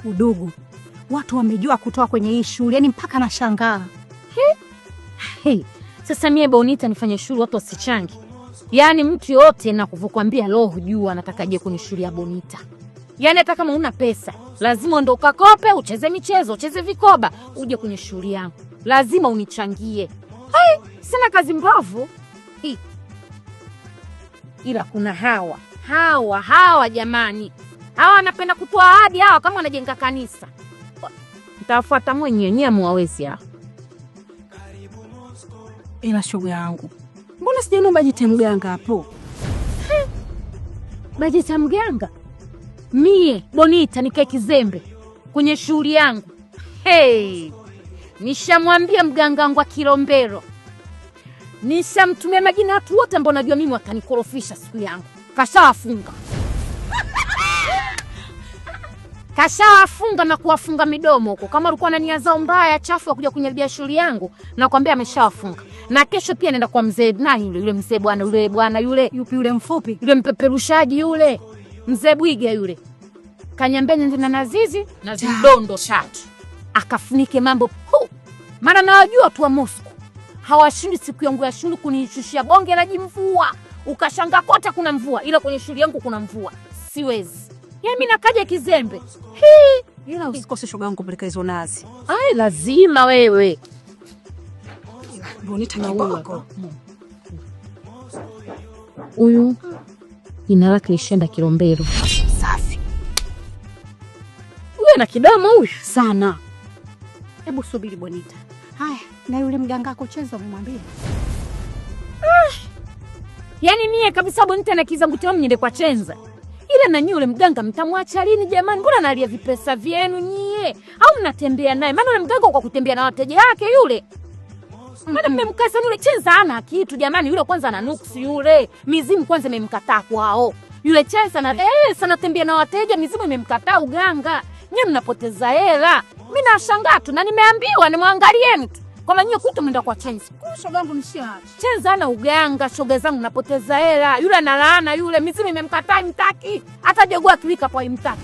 udugu. Watu wamejua kutoa kwenye hii shule, yani mpaka nashangaa. Hey, sasa mie Bonita nifanye shule watu wasichangi. Yaani mtu yote na kuvokuambia roho juu anataka aje kwenye shule ya Bonita. Yaani hata kama una pesa, lazima ndo ukakope, ucheze michezo, ucheze vikoba, uje kwenye shule yangu. Lazima unichangie. Hai, sina kazi mbovu. Ila kuna hawa jamani. Hawa wanapenda kutoa ahadi hawa kama wanajenga kanisa. Nitafuata mwenyewe muwawezi hao. Ila shoga yangu, mbona sijaona bajeti ya mganga hapo? Bajeti ya mganga? Mie Bonita nikae kizembe kwenye shughuli yangu. Hey, nishamwambia mganga wangu wa Kilombero. Nishamtumia majina watu wote ambao najua mimi watanikorofisha siku yangu. Kashawafunga na kuwafunga midomo huko. Kama ulikuwa na nia zao mbaya chafu ya kuja kunyaribia shughuli yangu, nakwambia ameshawafunga. Na kesho pia naenda kwa mzee nani yule mzee bwana yule yupi yule mfupi? Yule mpeperushaji yule. Mzee Bwiga yule. Kanyambia nende na nazizi na zidondo tatu. Akafunike mambo. Maana nawajua watu wa Moscow. Hawashindi siku yangu ya shule kunishushia bonge la jimvua. Ukashanga kote kuna mvua, ila kwenye shule yangu kuna mvua. Siwezi. Mimi nakaja kizembe. Ila usikose shoga yangu kupeleka hizo nazi. Ai, lazima wewe. Bonita nyaboko. Huyu jina lake Ishenda Kilombero. Safi. Wewe na kidamu huyu sana. Hebu subiri Bonita. Haya, na yule mganga akocheza umwambie. Yaani mie kabisa Bonita na kizangu tao mnyende kwa chenza. Ila na yule mganga mtamwacha lini jamani? Mbona analia vipesa vyenu nyie? Au mnatembea naye? Maana yule mganga kwa kutembea na wateja wake yule. Maana mmemkasa yule chenza ana kitu jamani, yule kwanza ana nuksi yule. Mizimu kwanza imemkataa kwao. Yule chenza na sana tembea na wateja, mizimu imemkataa uganga. Nyie mnapoteza hela. Mimi nashangaa tu na nimeambiwa nimwangalieni tu. Kama nyie kutu mnaenda kwa chenza. Shoga yangu nishiache. Chenza ana uganga, shoga zangu napoteza hela. Yule analaana yule, mizimu imemkataa imtaki. Hata jogoo akiwika kwa imtaki.